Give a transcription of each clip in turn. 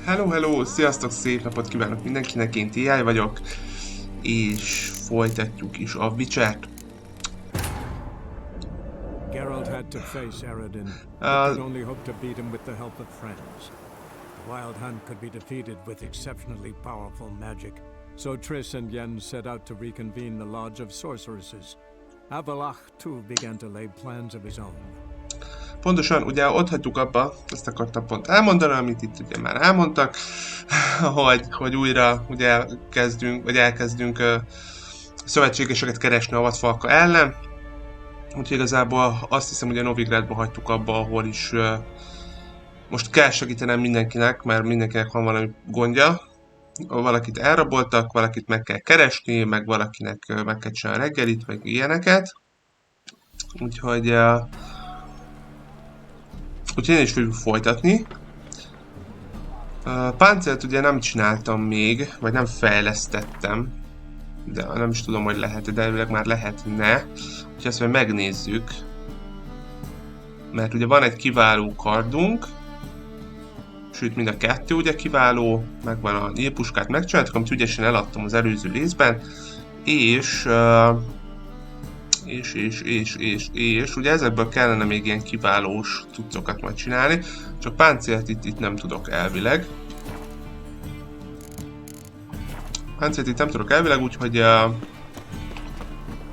Hello, sziasztok, szép napot kívánok mindenkinek, én Teee-I vagyok, és folytatjuk is a Witcher-t. Geralt had to face Eredin, but could only hope to beat him with the help of friends. The Wild Hunt could be defeated with exceptionally powerful magic, so Triss and Yen set out to reconvene the Lodge of Sorceresses. Avalach too began to lay plans of his own. Pontosan, ugye ott hagytuk abba, ezt akartam pont elmondani, amit itt ugye már elmondtak, hogy újra ugye elkezdünk szövetségeseket keresni a vadfalka ellen. Úgyhogy igazából azt hiszem, hogy a Novigrádba hagytuk abba, ahol is most kell segítenem mindenkinek, mert mindenkinek van valami gondja. Valakit elraboltak, valakit meg kell keresni, meg valakinek meg kell csinálni reggelit, meg ilyeneket. Úgyhogy én is fogjuk folytatni. Páncélt ugye nem csináltam még, vagy nem fejlesztettem. De nem is tudom, hogy lehet, de elvileg már lehetne. Úgyhogy ezt majd megnézzük. Mert ugye van egy kiváló kardunk. Sőt, mind a kettő ugye kiváló. Megvan a nyílpuskát, megcsináltuk, amit ügyesen eladtam az előző részben. És ugye ezekből kellene még ilyen kiválós cuccokat majd csinálni. Csak páncélt itt nem tudok elvileg.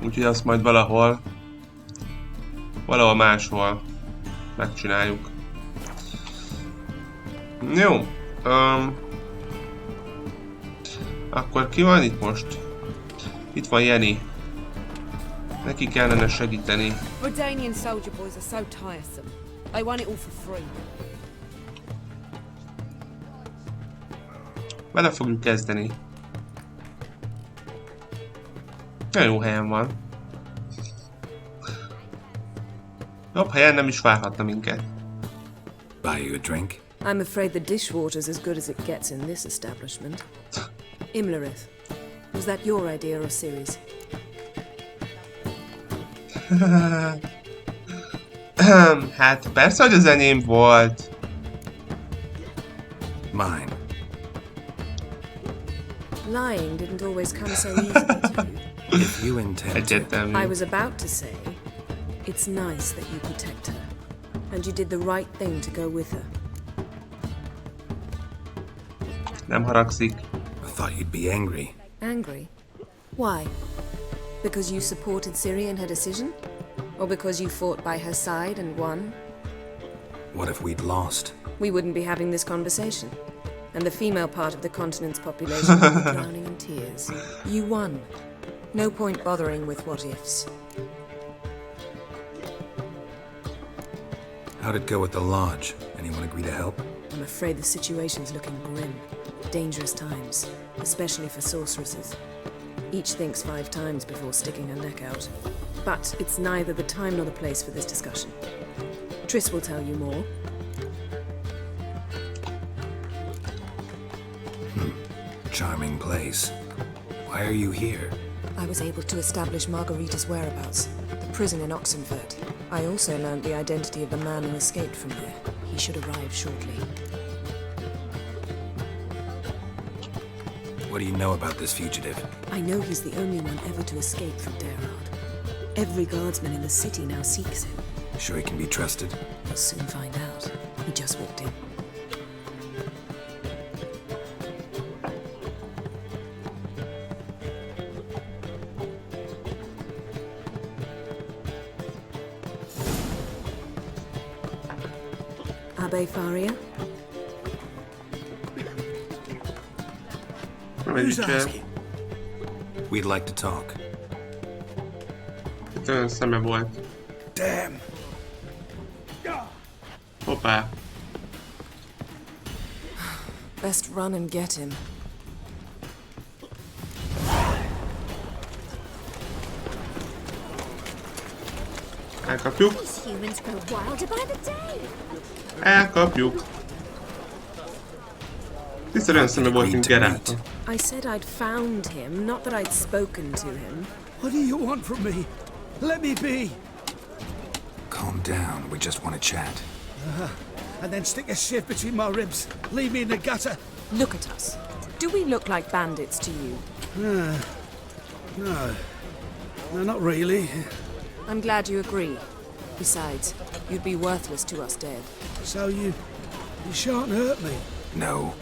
Úgyhogy azt majd valahol máshol megcsináljuk. Jó. Akkor ki van itt most? Itt van Jenny. Neki kellene segíteni. Redanian soldier boys are so tiresome. I want it all for free. Vele fogjuk kezdeni. Nagyon jó helyen van. Jobb helyen nem is várhatna minket. Buy you a drink? I'm afraid the dishwater's as good as it gets in this establishment. Imlerith, was that your idea or Ciri's? Hát persze, hogy az enyém volt. Mine. Lying didn't always come so easily to you. If you intend to... I was about to say, it's nice that you protect her, and you did the right thing to go with her. Nem haragszik. I thought you'd be angry. Angry? Why? Because you supported Ciri in her decision? Or because you fought by her side and won? What if we'd lost? We wouldn't be having this conversation. And the female part of the continent's population would be drowning in tears. You won. No point bothering with what ifs. How'd it go at the lodge? Anyone agree to help? I'm afraid the situation's looking grim. Dangerous times, especially for sorceresses. Each thinks 5 times before sticking her neck out. But it's neither the time nor the place for this discussion. Triss will tell you more. Charming place. Why are you here? I was able to establish Margarita's whereabouts, the prison in Oxenfurt. I also learned the identity of the man who escaped from there. He should arrive shortly. What do you know about this fugitive? I know he's the only one ever to escape from Teee-I. Every guardsman in the city now seeks him. Sure he can be trusted? We'll soon find out. He just walked in. Abbe Faria? Who's asking? We'd like to talk. Olyan szeme volt. Damn! Hoppá. Best run and get him. Elkapjuk. Humans grow wilder by the day. Elkapjuk. Tisztel olyan szeme volt, mint Geralt. I said I'd found him, not that I'd spoken to him. What do you want from me? Let me be! Calm down, we just want to chat. and then stick a shiv between my ribs. Leave me in the gutter. Look at us. Do we look like bandits to you? No, not really. I'm glad you agree. Besides, you'd be worthless to us dead. So you shan't hurt me. No.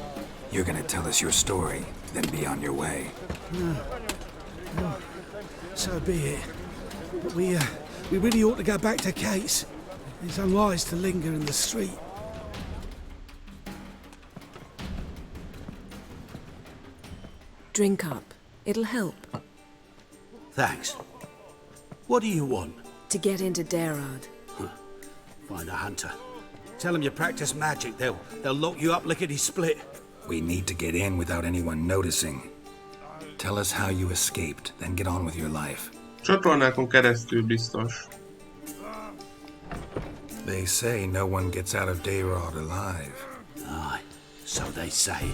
You're gonna tell us your story, then be on your way. So be it. But we really ought to go back to Kate's. It's unwise to linger in the street. Drink up. It'll help. Thanks. What do you want? To get into Derard. Find a hunter. Tell them you practice magic. They'll lock you up lickety-split. We need to get in without anyone noticing. Tell us how you escaped, then get on with your life. Csatornákon keresztül biztos. They say no one gets out of Derard alive. Aye, so they say.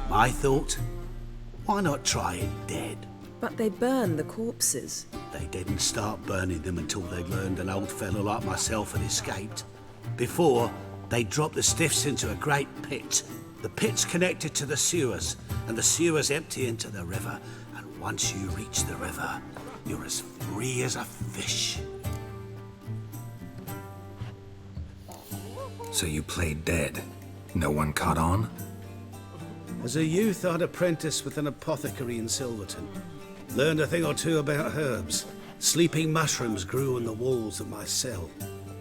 My thought? Why not try it dead? But they burn the corpses. They didn't start burning them until they learned an old fellow like myself had escaped. Before, they dropped the stiffs into a great pit. The pit's connected to the sewers, and the sewers empty into the river. And once you reach the river, you're as free as a fish. So you played dead. No one caught on? As a youth, I'd apprenticed with an apothecary in Silverton. Learned a thing or two about herbs. Sleeping mushrooms grew on the walls of my cell.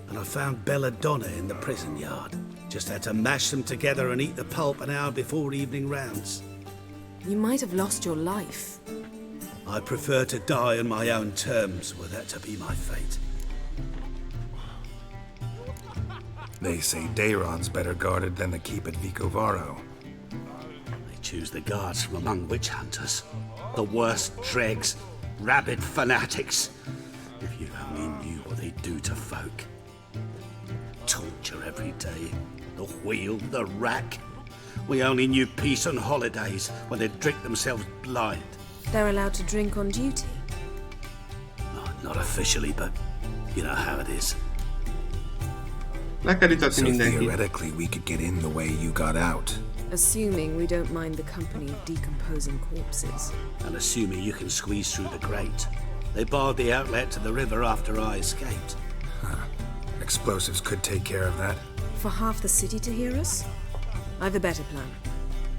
And I found belladonna in the prison yard. Just had to mash them together and eat the pulp an hour before evening rounds. You might have lost your life. I prefer to die on my own terms, were that to be my fate. They say Dayron's better guarded than the keep at Vicovaro. They choose the guards from among witch hunters. The worst dregs, rabid fanatics. If you only knew what they do to folk. Torture every day. The wheel, the rack. We only knew peace on holidays when they'd drink themselves blind. They're allowed to drink on duty. Oh, not officially, but you know how it is. Le kell itatni So mindenkit. theoretically we could get in the way you got out. Assuming we don't mind the company of decomposing corpses. And assuming you can squeeze through the grate. They barred the outlet to the river after I escaped. Explosives could take care of that. For half the city to hear us? I've a better plan.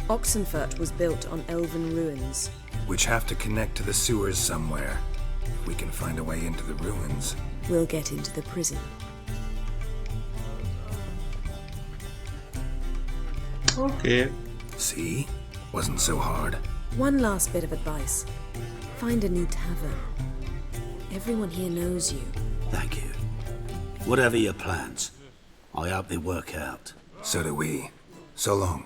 Oxenfurt was built on elven ruins. Which have to connect to the sewers somewhere. If we can find a way into the ruins. We'll get into the prison. Okay. See? Wasn't so hard. One last bit of advice. Find a new tavern. Everyone here knows you. Thank you. Whatever your plans, I hope they work out. So do we. So long.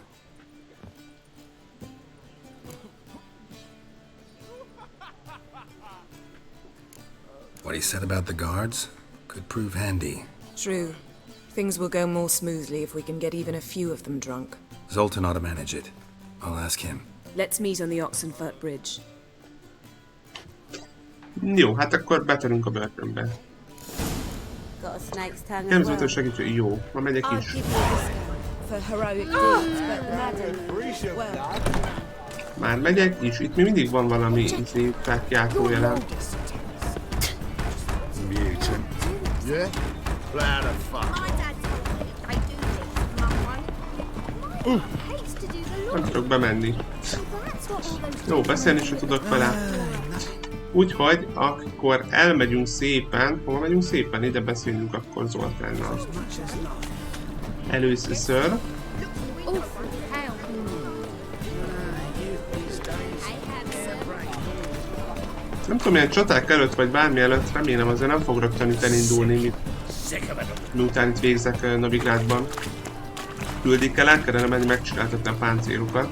What he said about the guards could prove handy. True. Things will go more smoothly if we can get even a few of them drunk. Zoltan ought to manage it. I'll ask him. Let's meet on the Oxenfurt Bridge. Jó, hát akkor betörünk a börtönbe. Got a snake's tongue as Képzőtől well. segítő. Jó, ma megyek I'll is. give you a discount for heroic deeds, but the madam, well, Már megyek is. Itt mi mindig van valami felkiáltójelen. Mutant. Yeah? Proud of fuck. my dad told me I do things, Mum. My dad hates to do the law. Nem tudok bemenni. So that's what all those Jó, beszélni sem tudok vele. Úgyhogy akkor elmegyünk szépen. Hova megyünk szépen? Ide beszélünk akkor Zoltánnal. Először. awful hell. Nem tudom, ilyen csaták előtt vagy bármi előtt, remélem azért nem fog rögtön itt elindulni, miután itt végzek Novigrádban. Küldik el kellene menni megcsináltatni a páncélukat.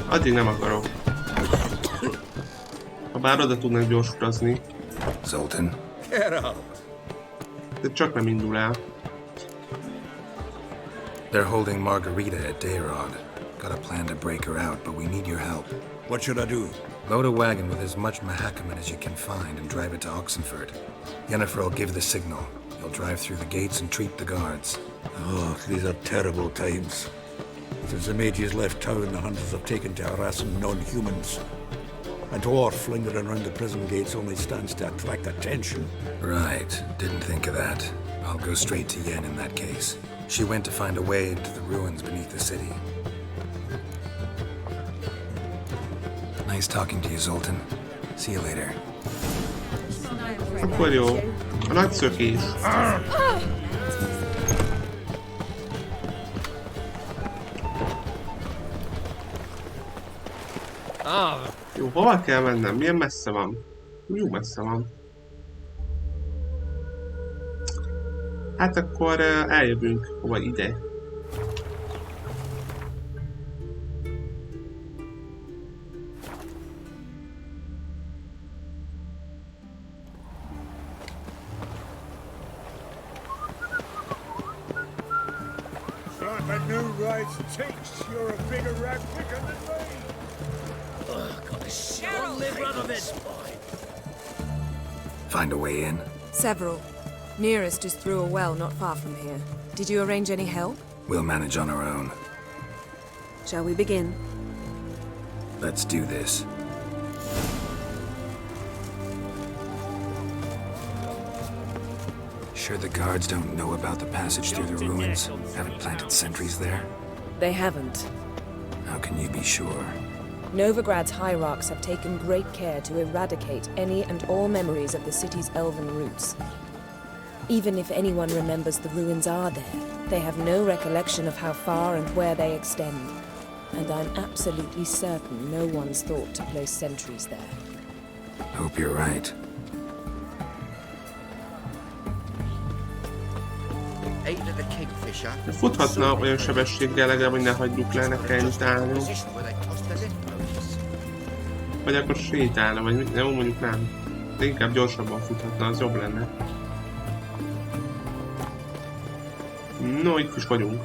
Addig nem akarok. Ha bár oda tudnak gyorsutazni. Zoltan. De csak nem indul el. They're holding Margarita at Dayrod. Got a plan to break her out, but we need your help. What should I do? Load a wagon with as much Mahakaman as you can find and drive it to Oxenfurt. Yennefer will give the signal. You'll drive through the gates and treat the guards. Oh, these are terrible times. Since the mages left town, the hunters have taken to harassing non-humans. A dwarf lingering around the prison gates only stands to attract attention. Right, didn't think of that. I'll go straight to Yen in that case. She went to find a way into the ruins beneath the city. Nice talking to you, Zoltan. See you later. Akkor jó. A nagy szökés. Jó, hova kell mennem? Milyen messze van? Jó messze van. Hát akkor eljövünk hova ide. Start a new rise takes. You're a bigger rat picker than me. Find a way in? Several. Nearest is through a well not far from here. Did you arrange any help? We'll manage on our own. Shall we begin? Let's do this. Sure the guards don't know about the passage through the ruins? Haven't planted sentries there? They haven't. How can you be sure? Novigrad's hierarchs have taken great care to eradicate any and all memories of the city's elven roots. Even if anyone remembers the ruins are there, they have no recollection of how far and where they extend. And I'm absolutely certain no one's thought to place sentries there. Hope you're right. Futhatna olyan sebességgel legalább, hogy ne hagyjuk le, ne kell itt állnunk. Vagy akkor sétálna, vagy mit? Jó, mondjuk nem. De inkább gyorsabban futhatna, az jobb lenne. No, itt is vagyunk.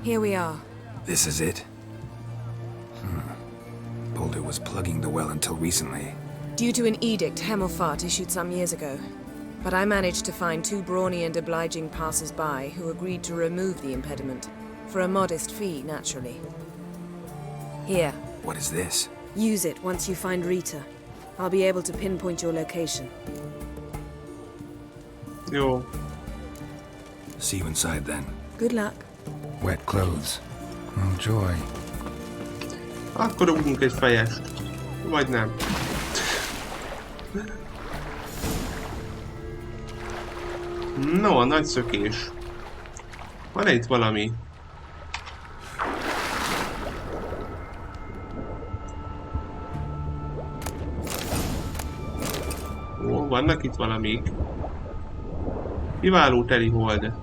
Here we are. This is it? Boulder was plugging the well until recently. Due to an edict Hemelfart issued some years ago. But I managed to find two brawny and obliging passers-by who agreed to remove the impediment. For a modest fee, naturally. Here. What is this? Use it once you find Rita. I'll be able to pinpoint your location. Jó. See you inside then. Good luck. Wet clothes. Oh, joy. Akkor rúgunk egy fejest. Vagy nem. No, a nagy szökés. Van-e itt valami? Ó, vannak itt valamik. Kiváló teli hold.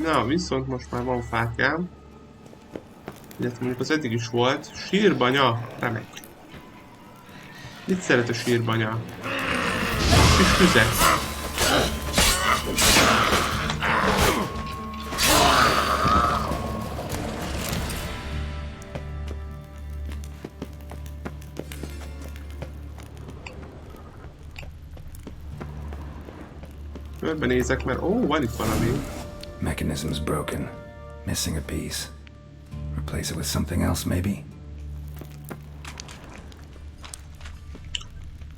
Na, viszont most már van fákjám. Illetve mondjuk az eddig is volt. Sírbanya! Remek. Mit szeret a sírbanya? Kis füzet. Körbenézek, mert ó, van itt valami. Mechanism's broken. Missing a piece. Replace it with something else, maybe?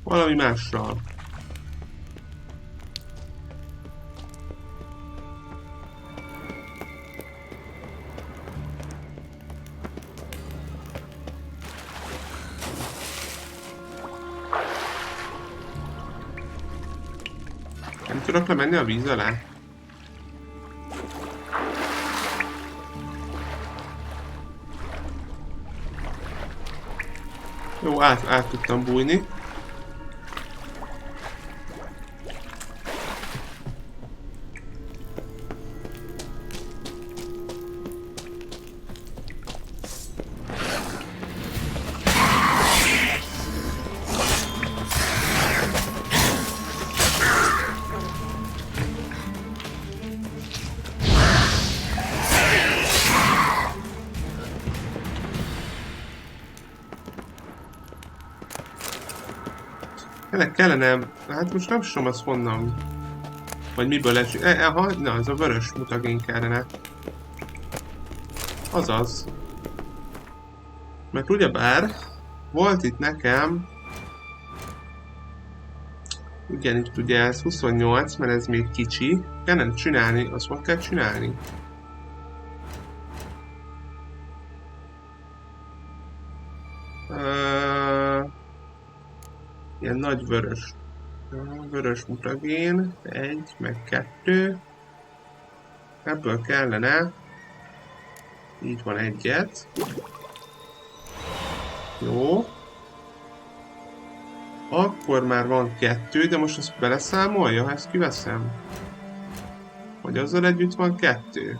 Valami mással. Nem tudok lemenni a víz alá? Jó, át tudtam bújni. Ennek kellene... Hát most nem tudom azt honnan. Vagy miből esik. Na, ez a vörös mutagén kellene. Azaz. Mert ugyebár volt itt nekem... Igen, itt ugye ez 28, mert ez még kicsi. Kellene csinálni, azt hogy kell csinálni? Ilyen nagy vörös. Vörös mutagén. 1, meg 2. Ebből kellene. Így van egyet. Jó. Akkor már van 2, de most azt beleszámolja, ha ezt kiveszem? Hogy azzal együtt van 2.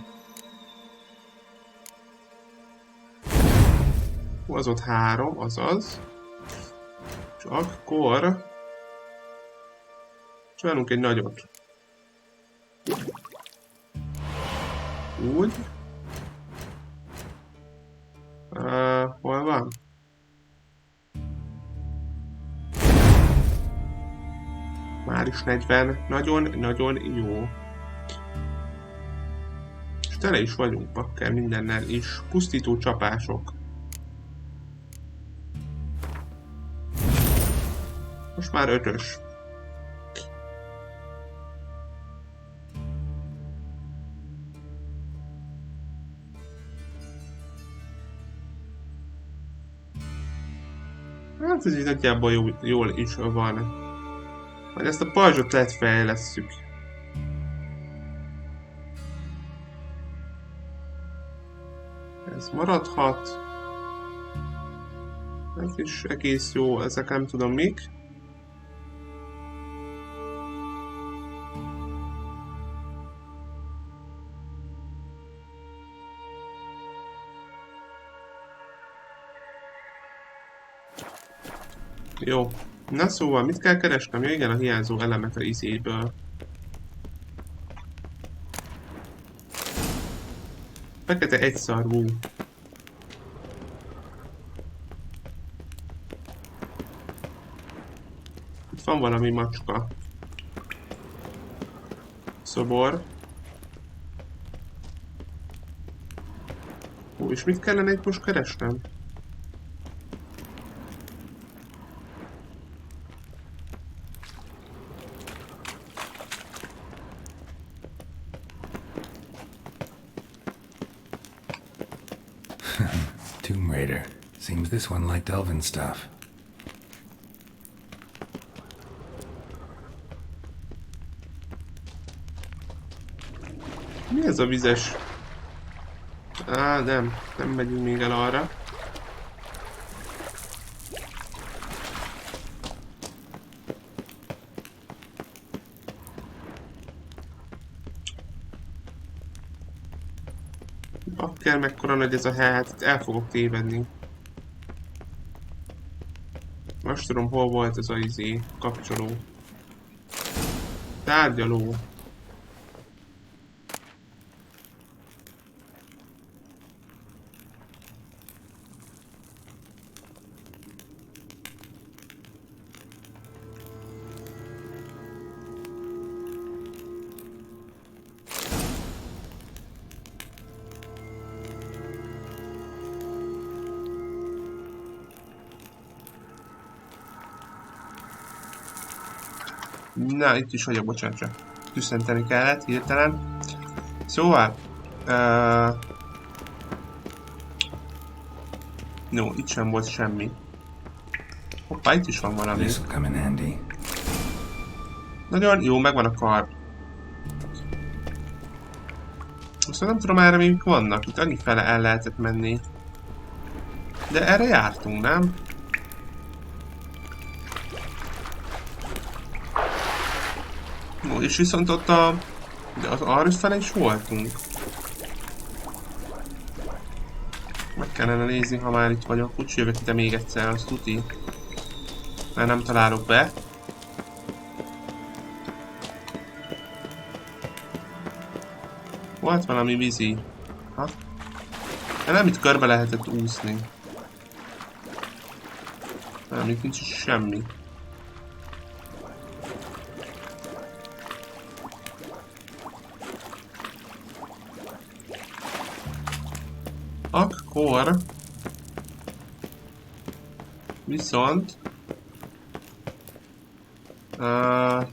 Az ott 3, azaz. És akkor... csinálunk egy nagyot. Úgy. Hol van? Már is 40. Nagyon jó. És tele is vagyunk bakker mindennel is. Pusztító csapások. Most már 5-ös. Hát ez így nagyjából jól is van. Majd ezt a pajzsot letfejlesszük. Ez maradhat. Ez is egész jó, ezek nem tudom mik. Jó. Na szóval, mit kell keresnem? Ja, igen, a hiányzó elemet a izéből. Fekete egyszarvú. Itt van valami macska. Szobor. Ó, és mit kellene itt most keresnem? Seems this one liked elven stuff. Mi ez a vizes? Nem megyünk még el arra. Bakker, mekkora nagy ez a hát, itt el fogok tévedni. Most tudom, hol volt ez a kapcsoló. Tárgyaló. Na, itt is vagyok, bocsánat, csak tüsszenteni kellett hirtelen. Szóval... No, itt sem volt semmi. Hoppá, itt is van valami. Nagyon jó, megvan a kar. Viszont nem tudom erre még vannak, itt annyi fele el lehetett menni. De erre jártunk, nem? Ó, és viszont ott de az arra fele is voltunk. Meg kellene nézni, ha már itt vagyok. Úgy jövök ide még egyszer, azt tuti. Mert nem találok be. Volt valami vízi. Ha? De nem itt körbe lehetett úszni. Nem, itt nincs semmi. Akkor... Viszont... Hát.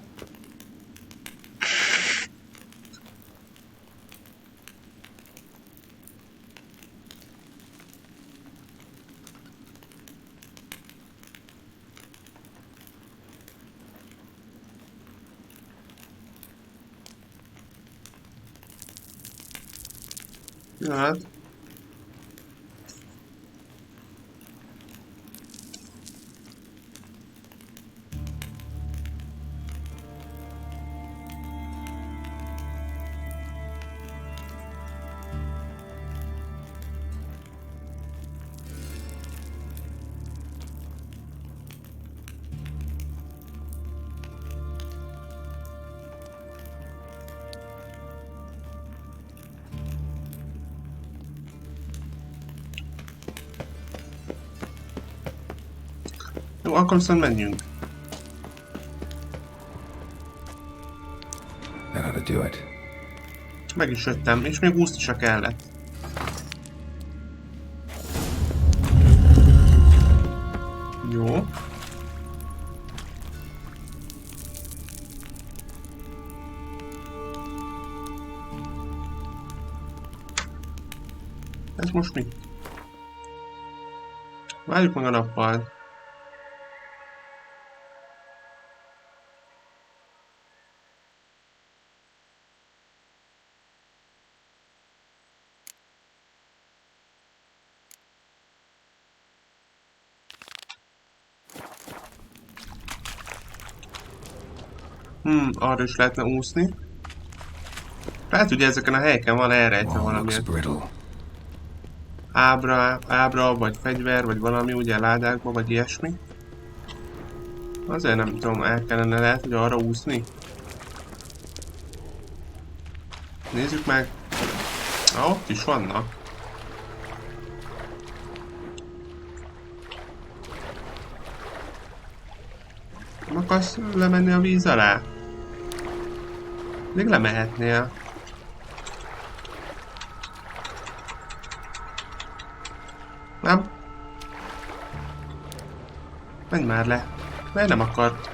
Jó, akkor viszont menjünk. That ought to do it. Meg is jöttem, és még úszni se kellett. Jó. Ez most mi? Várjuk meg a nappal. Arra is lehetne úszni. Lehet, ugye ezeken a helyeken van elrejtve valamiért. Ábra, vagy fegyver, vagy valami, ugye ládákba, vagy ilyesmi. Azért nem tudom, el kellene lehet, hogy arra úszni. Nézzük meg. Ott is vannak. Nem akarsz lemenni a víz alá? Még lemehetnél. Nem? Menj már le. Mert nem akart.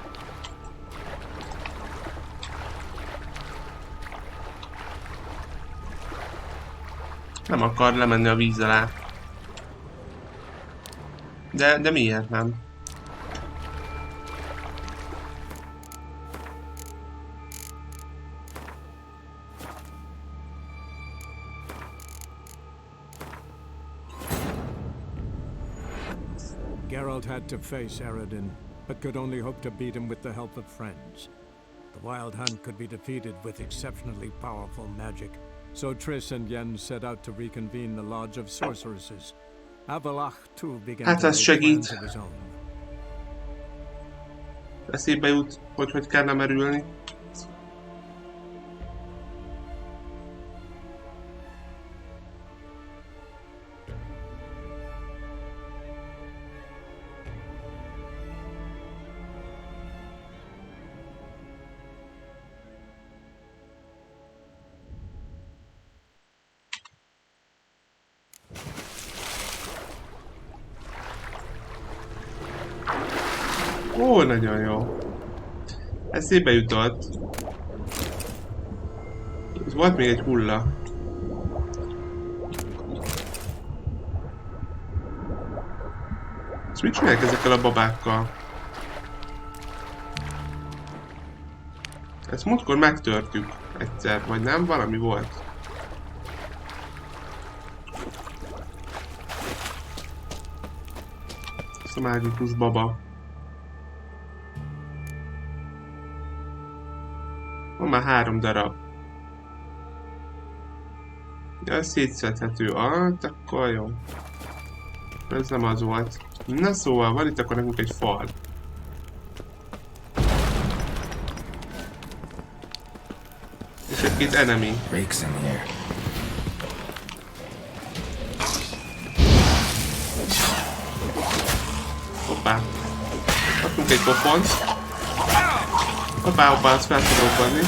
Nem akar lemenni a víz alá. De miért nem? Geralt had to face Eredin, but could only hope to beat him with the help of friends. The Wild Hunt could be defeated with exceptionally powerful magic, so Triss and Yen set out to reconvene the Lodge of Sorceresses. Avalach too began to make plans of his own. Eszébe jut, hogy kell nem erülni. Ó, nagyon jó. Eszébe jutott. Volt még egy hulla. És mit csinálják ezekkel a babákkal? Ezt múltkor megtörtük egyszer, vagy nem? Valami volt. Ez a mágikus baba. Van már 3 darab. Ja, ez szétszedhető. Akkor jó. Ez nem az volt. Na szóval, van itt akkor nekünk egy fal. És egy-két enemy. Hoppá. Kaptunk egy pofont. Hoppá, azt fel tudom robbanni.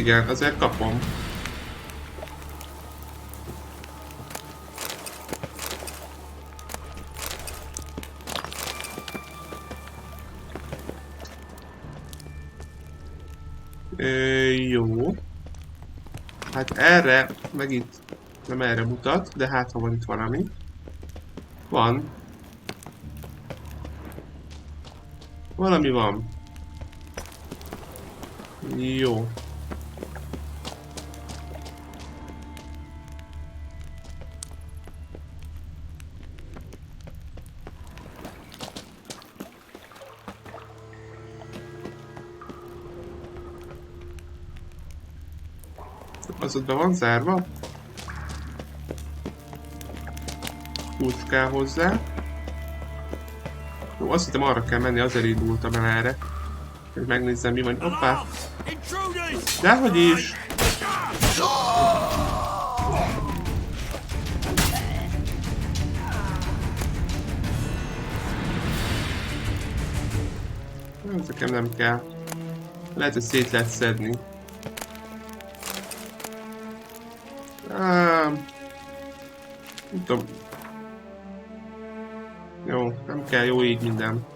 igen, azért kapom. Jó. Hát erre, meg itt nem erre mutat, de hát ha van itt valami. Van. Valami van. Jó. Az ott be van zárva. Kulcs kell hozzá. Jó, azt hittem arra kell menni, azért indultam el erre. Hogy megnézzem mi van. Hoppá! Dehogy is! Ez nekem nem kell. Lehet, hogy szét lehet szedni. Nem tudom. Jó, nem kell, jó így minden.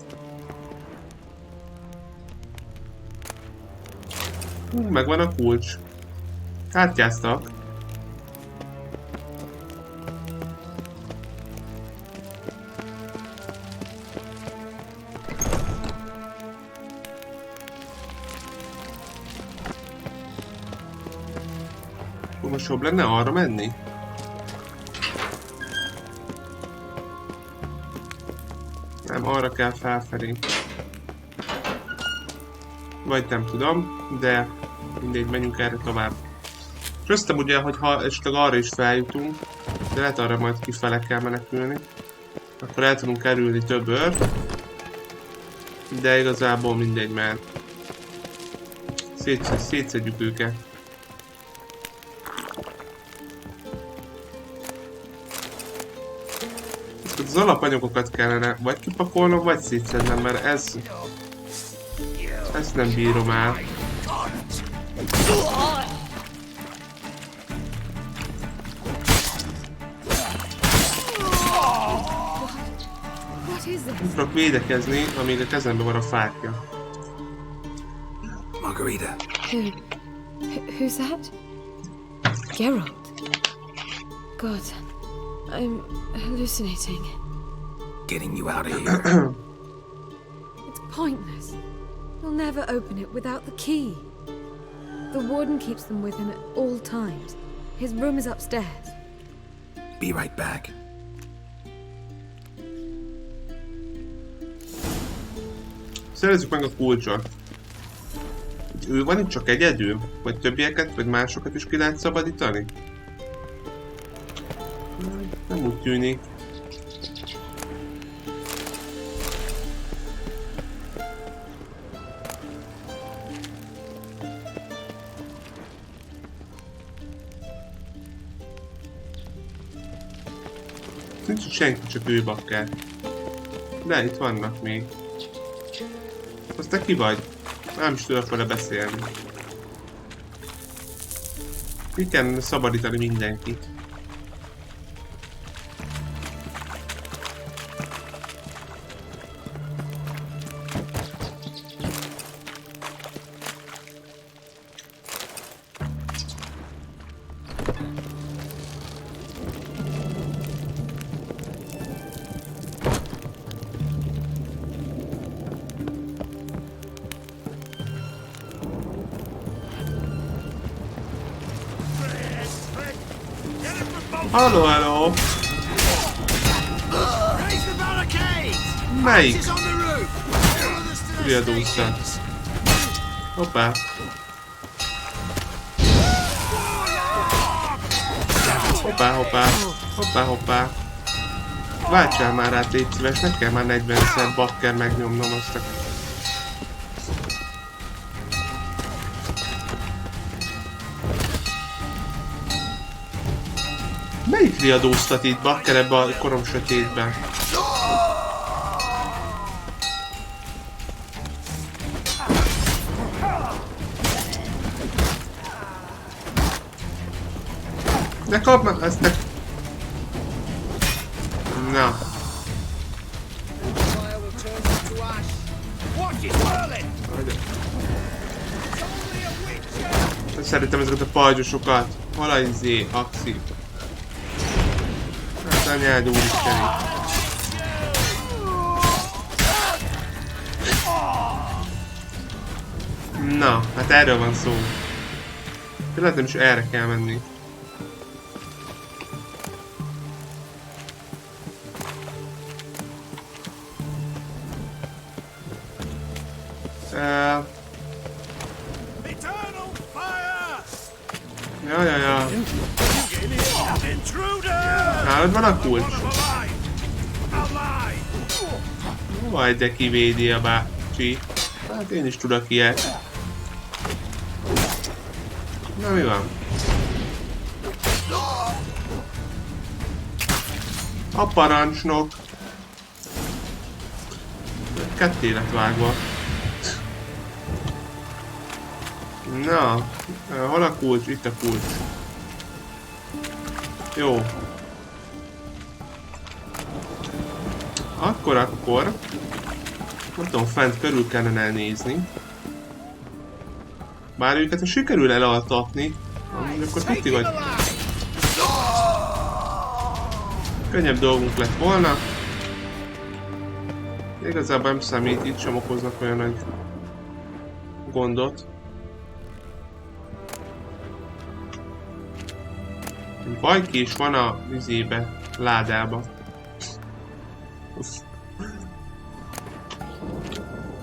Megvan a kulcs. Kártyáztak. Most jobb lenne arra menni? Nem, arra kell felfelé. Vagy nem tudom, de mindegy, menjünk erre tovább. Köztem ugye, hogy ha esetleg arra is feljutunk, de lehet arra majd kifele kell menekülni, akkor el tudunk kerülni több őrt, de igazából mindegy, mert szétszedjük őket. Az alapanyagokat kellene vagy kipakolnom, vagy szétszednem, mert ezt nem bírom el. Nem tudok védekezni, amíg a kezemben van a fákja. Margarita. Who's that? Geralt. God, I'm hallucinating. Getting you out of here. It's pointless. He'll never open it without the key. The warden keeps them with him at all times. His room is upstairs. Be right back. Szerezzük meg a kulcsot. Ő van itt csak egyedül? Vagy többieket, vagy másokat is ki lehet szabadítani? Nem úgy tűnik. Nincs senki, csak ő bakker. De itt vannak még. Azt te ki vagy? Nem is tudok vele beszélni. Ki kellene szabadítani mindenkit. Halló, halló! Melyik? Riadósza. Hoppá! Hoppá, hoppá! Hoppá, hoppá! Váltsál már át, légy szíves, ne kell már 40-szer bakker megnyomnom azt a... Melyik riadóztat itt bakker ebbe a korom sötétben? Ne kapd meg ezt a... Na. Szeretem ezeket a pajzsosokat. Hol a izé, Axi? Hát anyád úristeni. Na, hát erről van szó. Lehet nem is erre kell menni. Ja. Nálad van a kulcs? Vagy de kivédi a bácsi. Hát én is tudok ilyet. Na mi van? A parancsnok. Ketté lett vágva. Na, hol a kulcs? Itt a kulcs. Jó. Akkor. Nem tudom, fent körül kellene elnézni. Bár őket, ha sikerül elaltatni, akkor tudti, hogy könnyebb dolgunk lett volna. Igazából nem számít, itt sem okoznak olyan nagy gondot. Bajki is van a vizébe, ládába.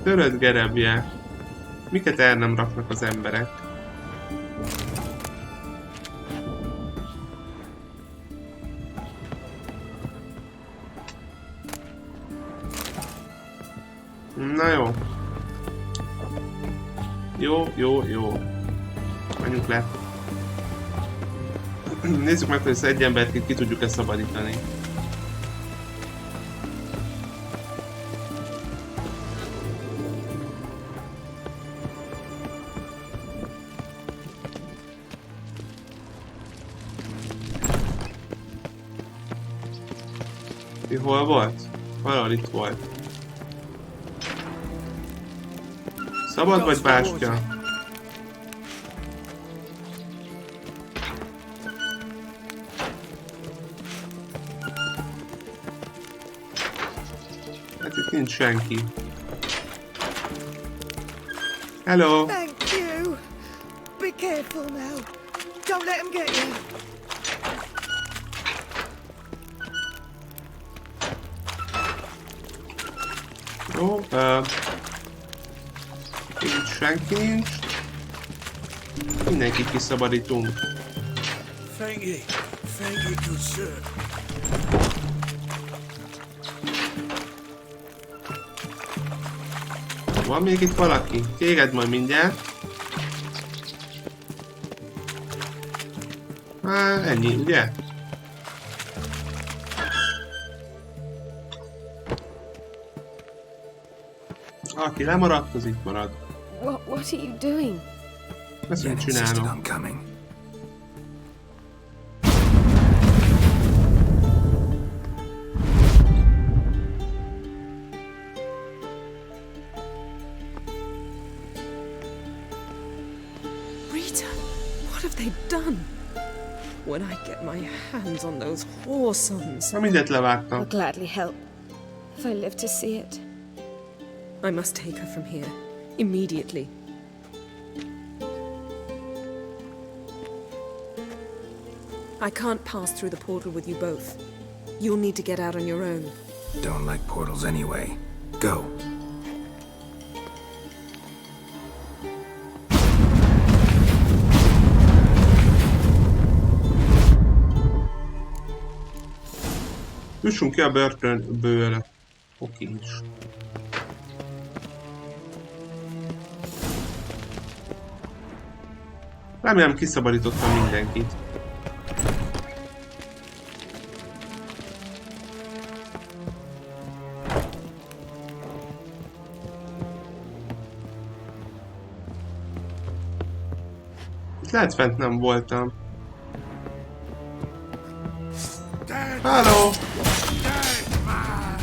Törött gerebje. Miket el nem raknak az emberek? Na jó. Jó. Menjünk le. Nézzük meg, hogy ezt egy embert ki tudjuk-e szabadítani. Hol volt? Valahol itt volt. Szabad vagy bástya? Hát itt nincs senki. Hello! Thank you. Be careful now. Don't let him get you. Jó, itt senki nincs. Mindenkit kiszabadítunk. Thank you, good sir. Van még itt valaki? Téged majd mindjárt. Hát ennyi, ugye? Aki lemaradt, az itt marad. What are you doing? Ezt Yen mit insisted csinálom? on coming. Rita, what have they done? When I get my hands on those whoresomes, Na mindent levágtam. I'll gladly help, if I live to see it. I must take her from here, immediately. I can't pass through the portal with you both. You'll need to get out on your own. Don't like portals anyway. Go. Jussunk ki a börtönből. Oké is. Remélem kiszabadítottam mindenkit. Itt lehet fent nem voltam. Hello! Dead man!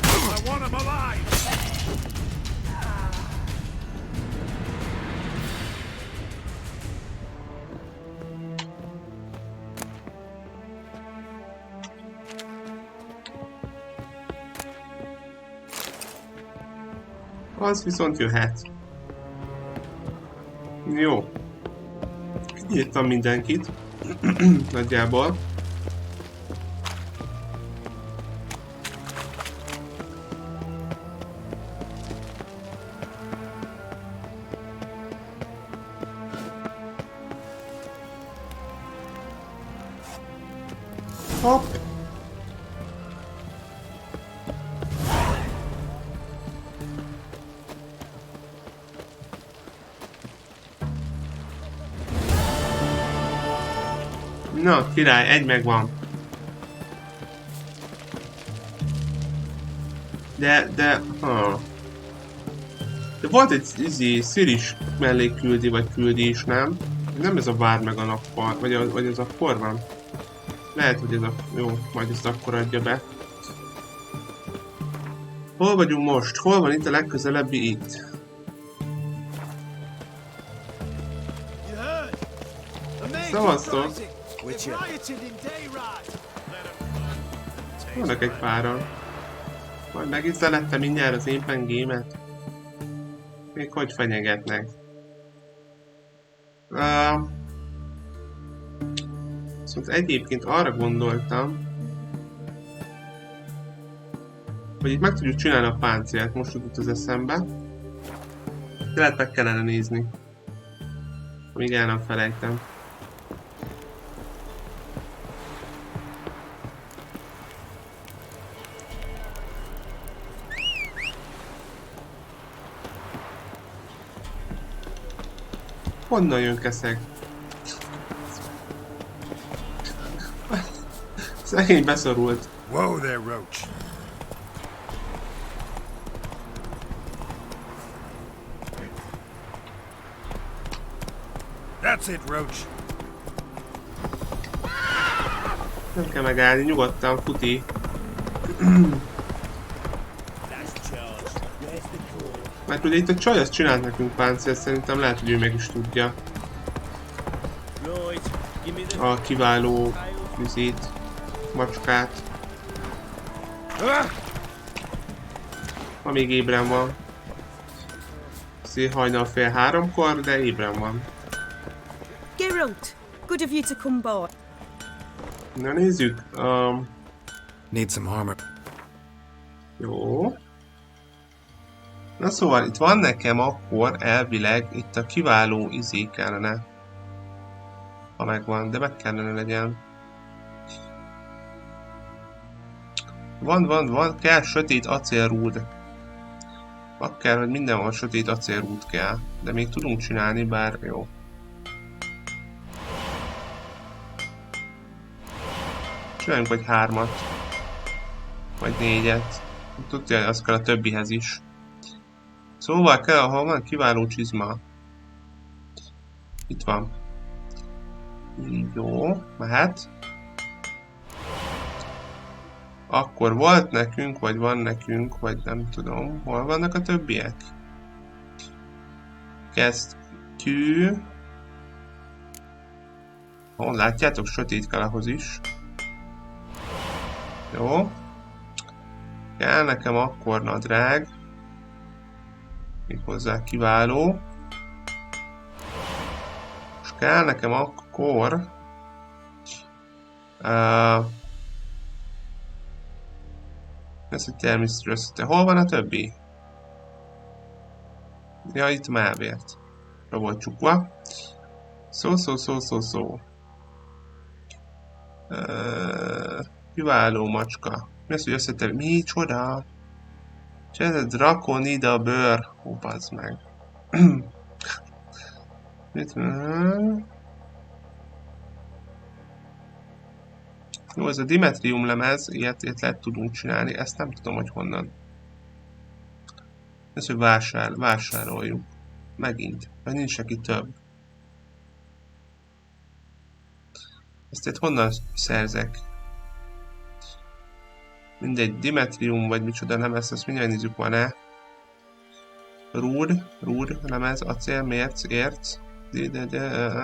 I want him alive! Az viszont jöhet. Jó. Írtam mindenkit. Nagyjából. Hopp. Na, király, egy megvan. De volt egy sziris mellékküldi vagy küldés, nem? Nem ez a vár meg a nappal, vagy ez akkor van? Lehet, hogy ez a... Jó, majd ezt akkor adja be. Hol vagyunk most? Hol van itt a legközelebbi itt? Szavaztok! Vannak egy páran. Majd megizzelette mindjárt az én pengémet. Még hogy fenyegetnek? Szóval egyébként arra gondoltam, hogy itt meg tudjuk csinálni a páncélt, most jutott az eszembe. De lehet meg kellene nézni. Amíg el nem felejtem. Honnan jön keszeg? Szegény beszorult. Whoa there, Roach. That's it, Roach. Nem kell megállni, nyugodtan, futi. Mert ugye itt a csaj azt csinált nekünk páncélt, szerintem lehet, hogy ő meg is tudja. A kiváló vizét, macskát. Ma még ébren van. Hajnal 2:30-kor, de ébren van. Geralt, good of you to come by. Na nézzük. Need some armor. Jó. Na szóval itt van nekem akkor elvileg itt a kiváló izé kellene. Ha megvan, de meg kellene legyen. Van, kell sötét acélrúd. Akár, hogy minden van, sötét acélrúd kell. De még tudunk csinálni, bár jó. Csináljunk vagy 3-at. Vagy 4-et. Tudja, hogy az kell a többihez is. Szóval kell, ahol van kiváló csizma. Itt van. Jó, mehet. Akkor volt nekünk, vagy van nekünk, vagy nem tudom. Hol vannak a többiek? Kesztyű. Hol látjátok, sötét kell ahhoz is. Jó. Kell nekem akkor nadrág. Méghozzá kiváló. És kell nekem akkor... Ez egy természetesen összete. Hol van a többi? Ja, itt mávért. Ra volt csukva. Szó. Kiváló macska. Mi az, hogy összetevi? Micsoda? Ez a drakonida bőr. Ó, bazd meg. Jó, ez a dimetrium lemez, ilyet lehet tudunk csinálni, ezt nem tudom, hogy honnan. Ez, hogy vásároljuk. Megint, mert nincs neki több. Ezt itt honnan szerzek? Mindegy, dimetrium vagy micsoda lemez, azt mindjárt nézzük, van-e. Rúd, lemez, acél, mérc, érc.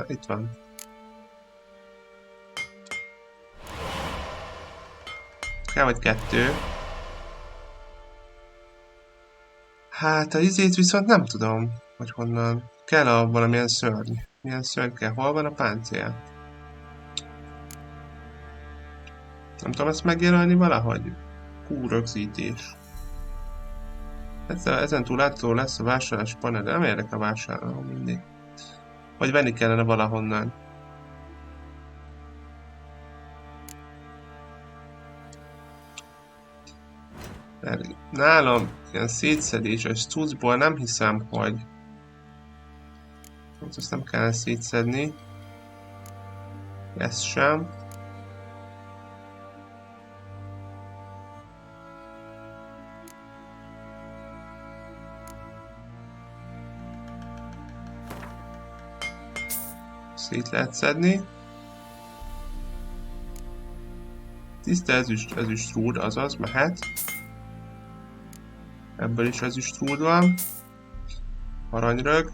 Itt van. Kell vagy 2. Hát a izét viszont nem tudom, hogy honnan. Kell valamilyen szörny. Milyen szörny kell? Hol van a páncél? Nem tudom ezt megjelölni valahogy? Rögzítés. Ezen túl látható lesz a vásárlási panel, de nem érdekel a vásárló mindig. Vagy venni kellene valahonnan. Nálam ilyen szétszedéses cuccból nem hiszem, hogy... Azt nem kellene szétszedni. Ezt sem. Szét lehet szedni. Tiszta ezüst rúd, azaz mehet. Ebből is ezüst rúd van. Aranyrög.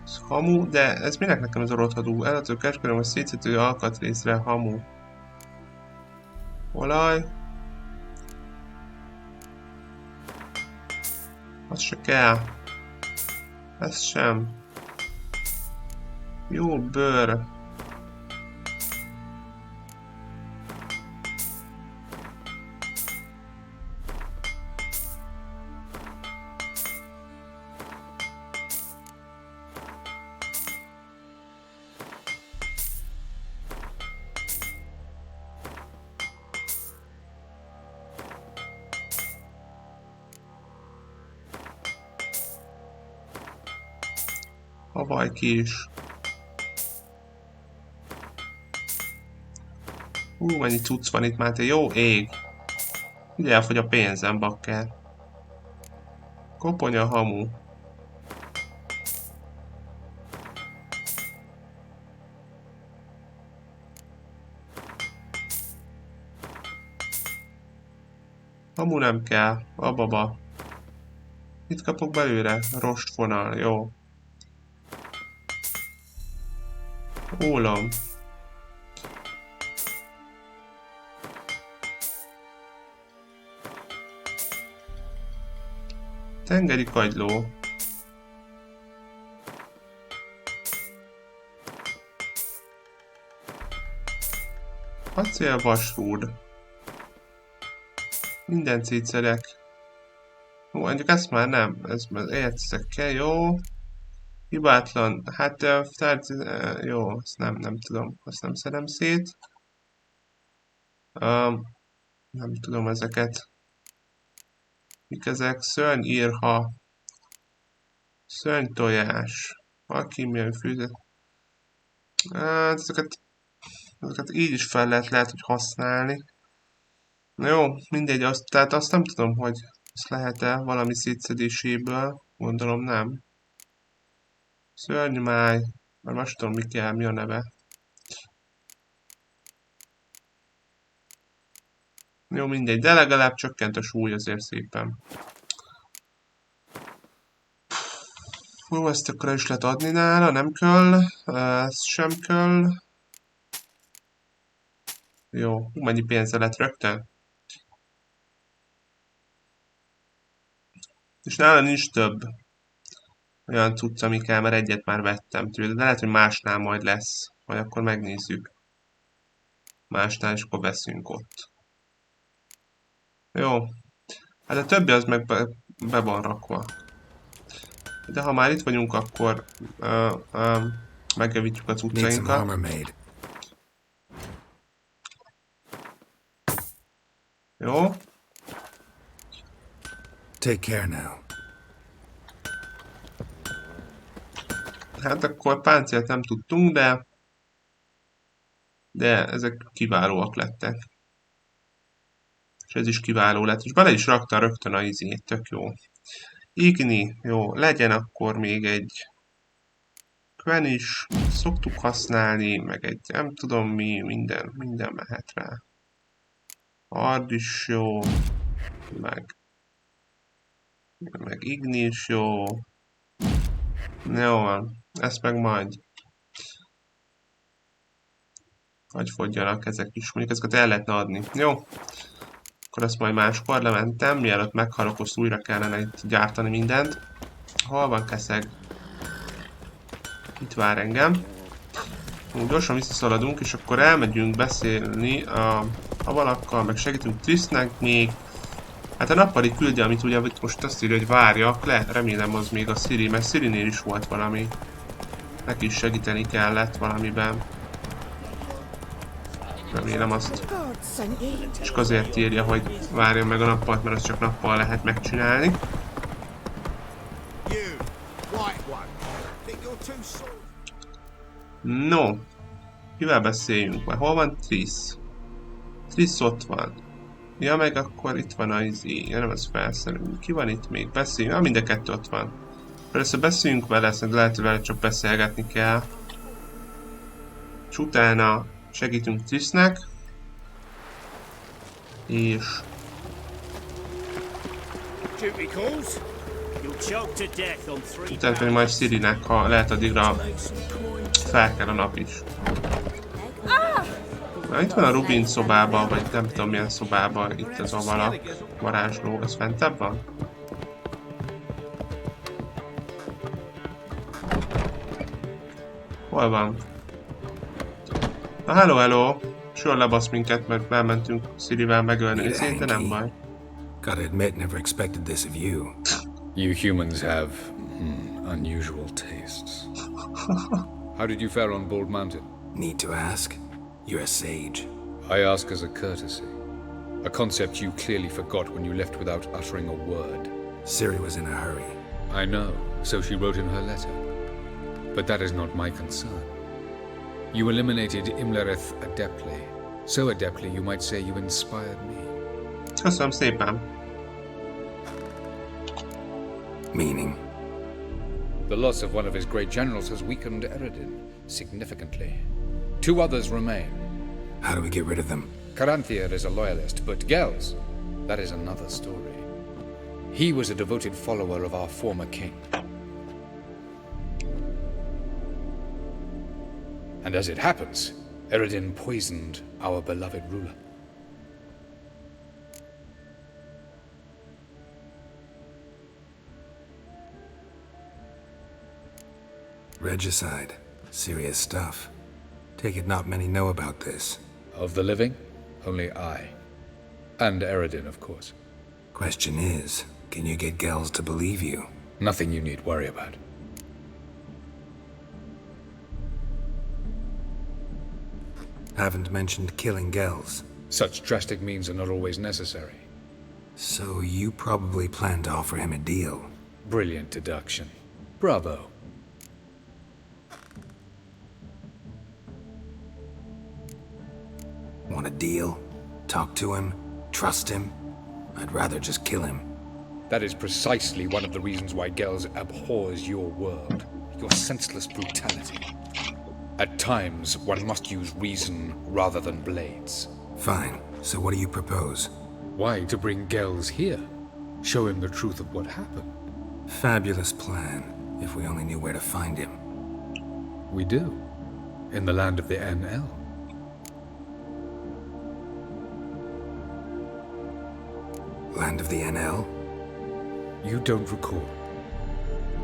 Ez hamu, de ez minek nekem ez a rothadó? Eladható kesköröm, hogy szétszedő alkatrészre hamu. Olaj. Az se kell. Ez sem. Jó bőr. Havajkés. Mennyi cucc van itt már, te jó ég. Ugye elfogy a pénzem, bakker. Koponya hamu. Hamu nem kell, ababa. Mit kapok belőle? Rostfonal, jó. Ólom. Tengeri kagyló. Acél vasrúd. Minden szétszedek. Ó, mondjuk ezt már nem. Ez már értszekkel, jó. Hibátlan. Hát, jó, azt nem tudom. Azt nem szedem szét. Nem tudom ezeket. Mik ezek? Szörnyírha. Szörnytojás. Alkímiai fűzet. Hát ezeket így is fel lehet, hogy használni. Na jó, mindegy, tehát azt nem tudom, hogy ezt lehet-e valami szétszedéséből. Gondolom nem. Szörnymáj. Már most tudom, mi a neve. Jó, mindegy, de legalább csökkent a súly azért szépen. Hú, ezt akkor is lehet adni nála, nem kell. Ez sem kell. Jó, mennyi pénze lett rögtön? És nála nincs több olyan cucc, ami kell, mert egyet már vettem tőle. De lehet, hogy másnál majd lesz. Majd akkor megnézzük. Másnál, és akkor veszünk ott. Jó. Hát a többi az meg be van rakva. De ha már itt vagyunk, akkor megjavítjuk a cuccainkat. Jó. Take care now. Hát akkor páncélt nem tudtunk, de ezek kiválóak lettek. És ez is kiváló lett. És bele is rakta rögtön a izét, tök jó. Igni, jó, legyen akkor még egy Quen is szoktuk használni, meg egy nem tudom mi, minden mehet rá. Hard is jó, meg Igni is jó. Jó van, ezt meg majd. Hogy fogjanak ezek is, mondjuk ezeket el lehetne adni. Jó. Akkor ezt majd máskor lementem, mielőtt meghalok, azt újra kellene itt gyártani mindent. Hol van Keszeg? Itt vár engem. Gyorsan visszaszaladunk, és akkor elmegyünk beszélni a valakkal, meg segítünk Trissnek még. Hát a nappali küldje, amit ugye most azt írja, hogy várjak le, remélem az még a Ciri, mert Cirinél is volt valami. Neki is segíteni kellett valamiben. Remélem azt. És azért írja, hogy várjon meg a nappalt, mert azt csak nappal lehet megcsinálni. No. Kivel beszéljünk? Majd hol van Triss? Triss ott van. Ja, meg akkor itt van a izé. Ja, nem, az felszerelünk. Ki van itt még? Beszéljünk. Ja, mind a kettő ott van. Először beszéljünk vele, lehet, hogy vele csak beszélgetni kell. És utána segítünk Trissnek. És... utána pedig majd Cirinek, ha lehet addigra fel kell a nap is. Na, itt van a Rubin szobában, vagy nem tudom milyen szobában, itt az a valak, varázsló, ez fentebb van? Hol van? Na, hello! Sor lebasz minket, mert elmentünk Cirivel megölni részét, de nem baj. Gotta admit, never expected this of you. You humans have unusual tastes. How did you fare on Bald Mountain? Need to ask? You're a sage. I ask as a courtesy. A concept you clearly forgot when you left without uttering a word. Ciri was in a hurry. I know, so she wrote in her letter. But that is not my concern. You eliminated Imlerith adeptly. So adeptly, you might say you inspired me. Köszönöm szépen. Meaning? The loss of one of his great generals has weakened Eredin significantly. 2 others remain. How do we get rid of them? Caranthier is a loyalist, but Gels, that is another story. He was a devoted follower of our former king. And as it happens, Eredin poisoned our beloved ruler. Regicide. Serious stuff. Take it not many know about this. Of the living, only I. And Eredin, of course. Question is, can you get Gels to believe you? Nothing you need worry about. Haven't mentioned killing Gels. Such drastic means are not always necessary. So you probably plan to offer him a deal. Brilliant deduction. Bravo. Want a deal? Talk to him? Trust him? I'd rather just kill him. That is precisely one of the reasons why Gels abhors your world. Your senseless brutality. At times, one must use reason rather than blades. Fine. So what do you propose? Why, to bring Gels here. Show him the truth of what happened. Fabulous plan, if we only knew where to find him. We do. In the land of the NL. Land of the NL? You don't recall.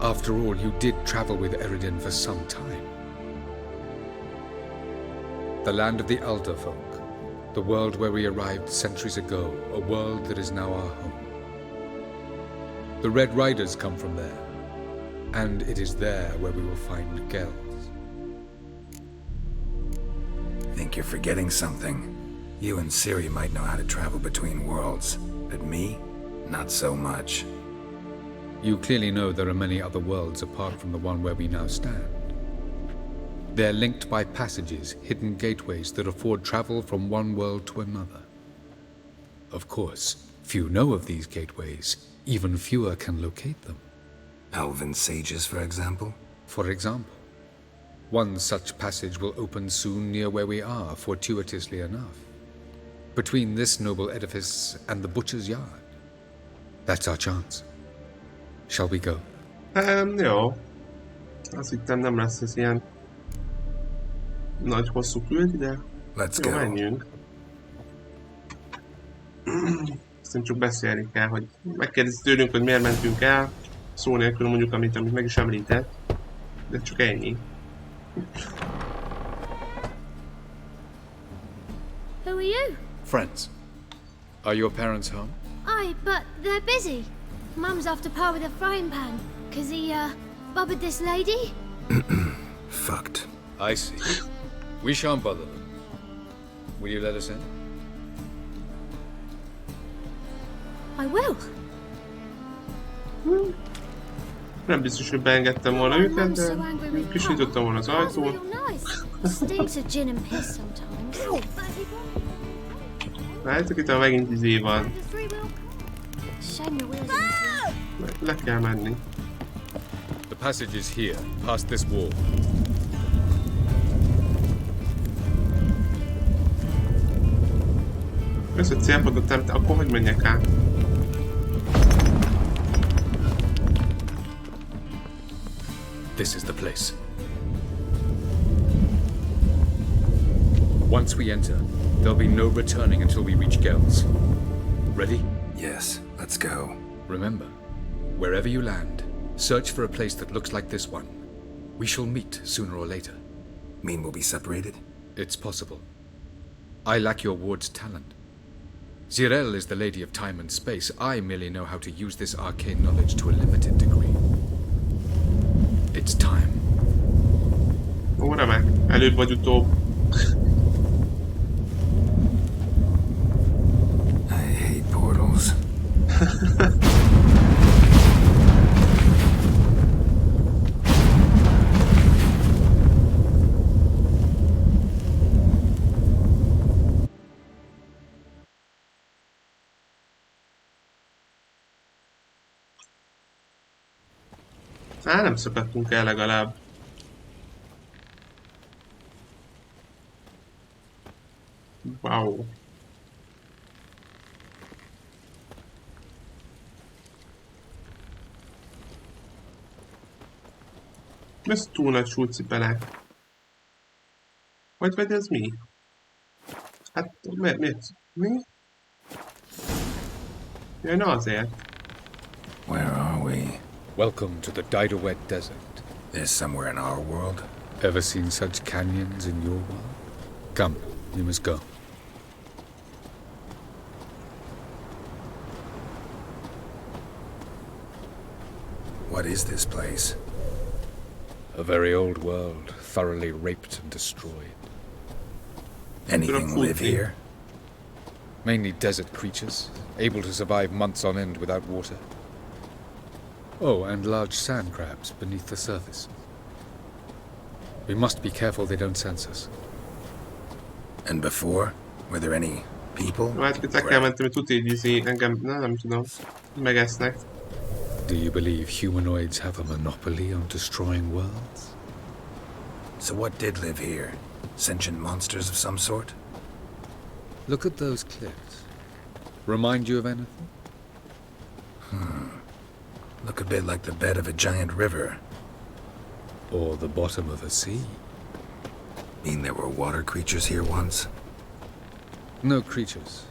After all, you did travel with Eredin for some time. The land of the Alderfolk. The world where we arrived centuries ago. A world that is now our home. The Red Riders come from there. And it is there where we will find Gels. Think you're forgetting something. You and Ciri might know how to travel between worlds. But me? Not so much. You clearly know there are many other worlds apart from the one where we now stand. They're linked by passages, hidden gateways that afford travel from one world to another. Of course, few know of these gateways. Even fewer can locate them. Elven sages, for example? For example. One such passage will open soon near where we are, fortuitously enough. Between this noble edifice and the butcher's yard. That's our chance. Shall we go? Jó. Azt hittem nem lesz ez ilyen nagy hosszú küld, de jó, menjünk. Aztán csak beszélni kell, hogy megkérdezi tőlünk, hogy miért mentünk el. Szó nélkül mondjuk, amit meg is említett. De csak ennyi. Who are you? Friends. Are your parents home? Aye, but they're busy. Mum's off to par with a frying pan, 'cause he, bobbered this lady. Fucked. I see. We shan't bother them. Will you let us in? I will. Nem biztos, hogy beengedtem volna őket, de kisütöttem volna az ajtót. Stinks of gin and piss sometimes. Látok, itt megint izé van. Le kell menni. The passage is here, past this wall. Ez a célpontot nem, akkor hogy menjek át? This is the place. Once we enter, there'll be no returning until we reach Gels. Ready? Yes, let's go. Remember, wherever you land, search for a place that looks like this one. We shall meet sooner or later. Mean we'll be separated? It's possible. I lack your ward's talent. Zirel is the lady of time and space. I merely know how to use this arcane knowledge to a limited degree. It's time. Ó, remek. Előbb vagy utóbb. I hate portals. Nem szakadtunk el legalább. Wow. Ez túl nagy súlycipelek. Vagy ez mi? Hát miért? Mi? Jaj, na azért. Where are we? Welcome to the Didowet Desert. This somewhere in our world? Ever seen such canyons in your world? Come, you must go. What is this place? A very old world, thoroughly raped and destroyed. Anything live here? Mainly desert creatures, able to survive months on end without water. Oh, and large sand crabs beneath the surface. We must be careful they don't sense us. And before? Were there any people? Hát itt kell mentem, hogy tuti, hogy izé, engem, nem tudom, megesznek. Do you believe humanoids have a monopoly on destroying worlds? So what did live here? Sentient monsters of some sort? Look at those cliffs. Remind you of anything? Look a bit like the bed of a giant river. Or the bottom of a sea. Mean there were water creatures here once? No creatures.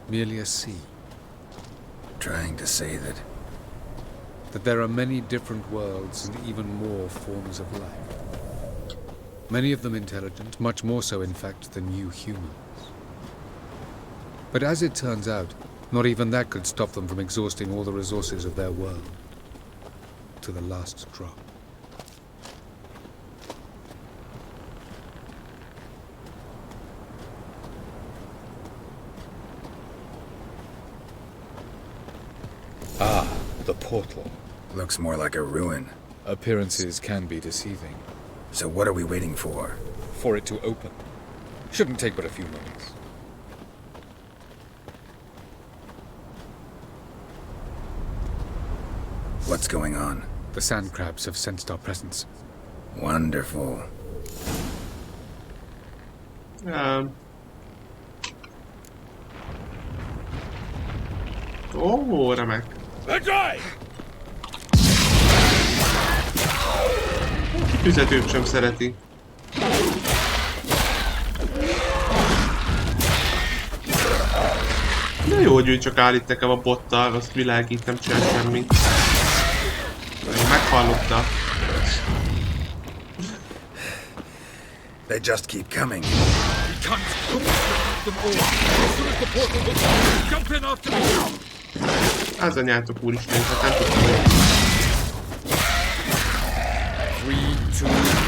Merely a sea. Trying to say that there are many different worlds and even more forms of life. Many of them intelligent, much more so in fact than you humans. But as it turns out, not even that could stop them from exhausting all the resources of their world. To the last drop. Ah, the portal. looks more like a ruin. Appearances can be deceiving. So what are we waiting for? For it to open. Shouldn't take but a few moments. What's going on? The sand crabs have sensed our presence. Wonderful. Ó, remek. Kifizetőt sem szereti. De jó, hogy ő csak állít nekem a bottal, azt világít, nem csinál semmit. Meghallotta. They just keep coming. Az anyátok úristen, hát nem tudtam, hogy...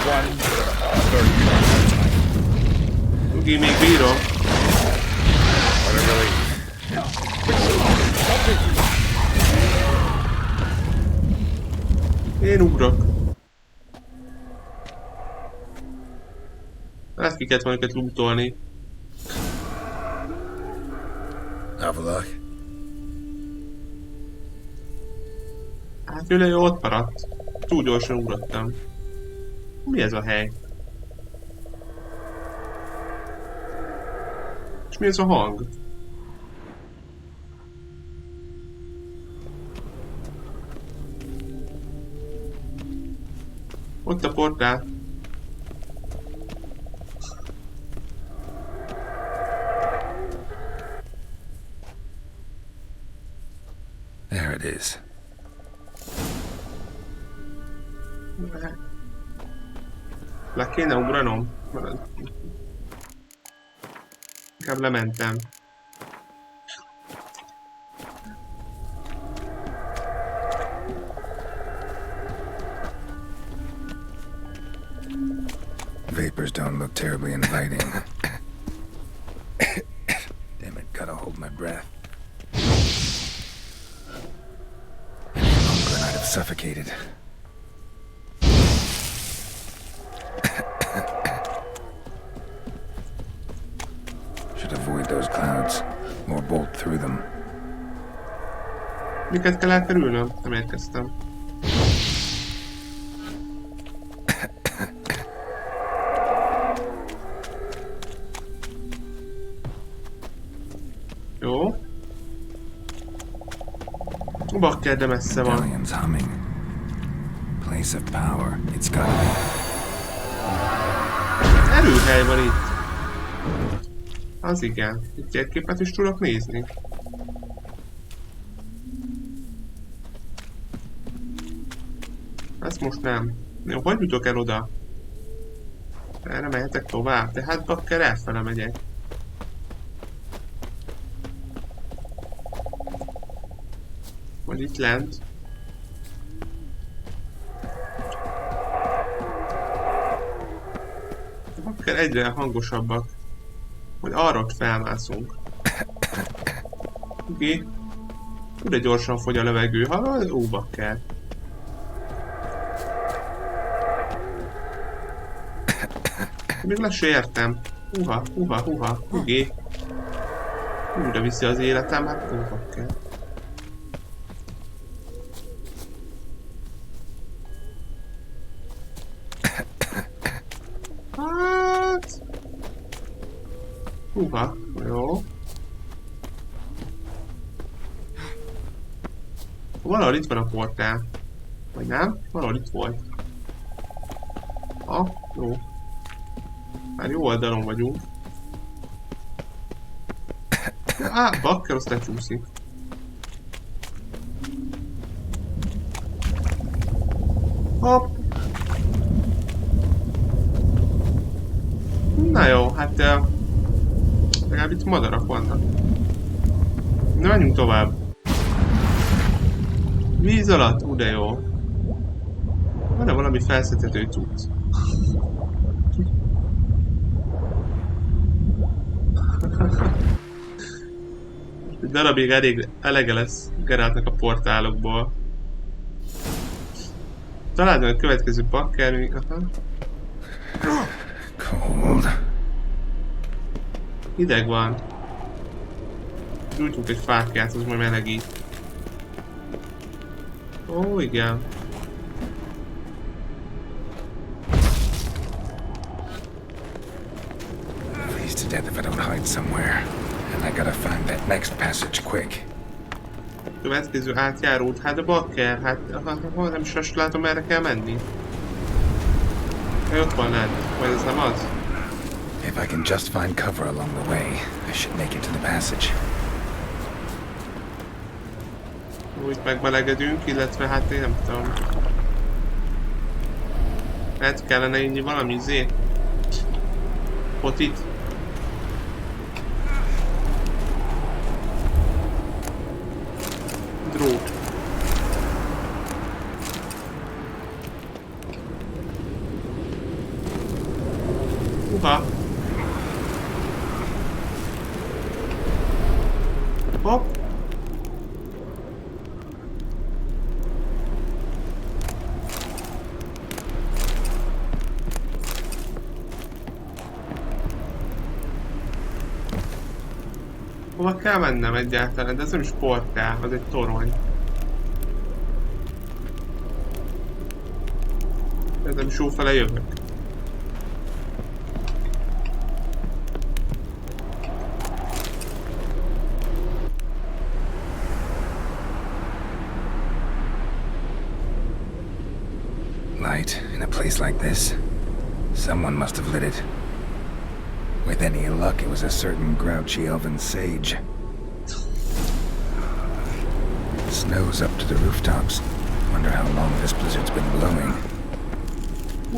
3, 2, 1. Ugi, még bírom. Én ugrok. Ezt ki kellett volna őket lootolni. Have a look. Hát tőle ott maradt. Túl gyorsan ugrottam. Mi ez a hely? És mi ez a hang? Ott a portál. There it is. Le kéne ugranom? Inkább lementem. Vapors don't look terribly inviting. Damn it, gotta hold my breath. Longer and I'd have suffocated. Should avoid those clouds, or bolt through them. Miket kell elkerülnöm? Nem érkeztem. Jó. Bakker, de messze van. Medallion's humming. Place of power. It's gotta be. Erőhely van itt. Az igen. Itt egy képet is tudok nézni. Ezt most nem. Jó, hogy jutok el oda? Erre mehetek tovább. Tehát bakker elfele megyek. Vagy itt lent. Bakker egyre hangosabbak. Hogy arra ott felmászunk. Oké. De gyorsan fogy a levegő. Hallod? Ó, bakker. Még le se értem. Uha. Oké. De viszi az életem, hát ó, bakker. Hát... Húha, jó. Valahol itt van a portál. Vagy nem? Valahol itt volt. Jó. Már jó oldalon vagyunk. Bakker, azt lecsúszik. Hopp. Na jó, hát legalább itt madarak vannak. Na, menjünk tovább. Víz alatt? De jó. Van-e valami felszedhető cucc? Egy darabig elege lesz Geraltnak a portálokból. Találd meg a következő bakkerünk. Cold. Hideg van. Gyújtunk egy fákját, az majd melegít. Ó, igen. Please dead if I don't hide somewhere. And I gotta find that next passage quick. Következő átjárót, hát a bakker, hát nem is azt látom, erre kell menni. Ott van lent, vagy ez nem az? If I can just find cover along the way, I should make it to the passage. Úgy megmelegedünk, illetve hát én nem tudom. Lehet kellene inni valami izét? Potit? Drót. Uha. Hopp. Hova kell mennem egyáltalán? De ez nem is portál, az egy torony. Ez nem is jófele jövök. Light in a place like this. Someone must have lit it. With any luck, it was a certain grouchy elven sage. Snow's up to the rooftops. Wonder how long this blizzard's been blowing.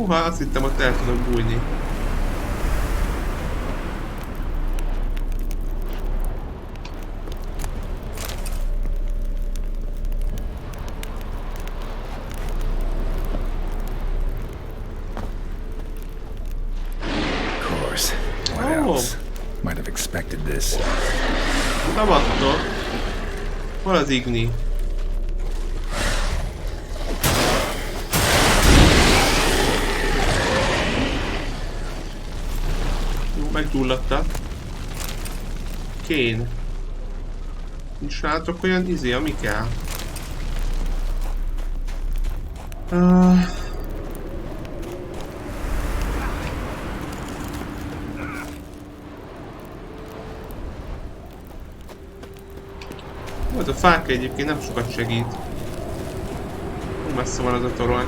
Azt hittem, ott el tudok bújni. Might have expected this. Szabadtok. Hol az igni? Jó, meggyulladtak. Kén. Nincs nálatok olyan izé, ami kell? Az a fákja egyébként nem sokat segít. Messze van az a torony.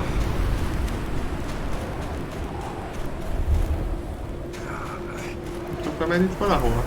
Tudok bemenni itt valahol?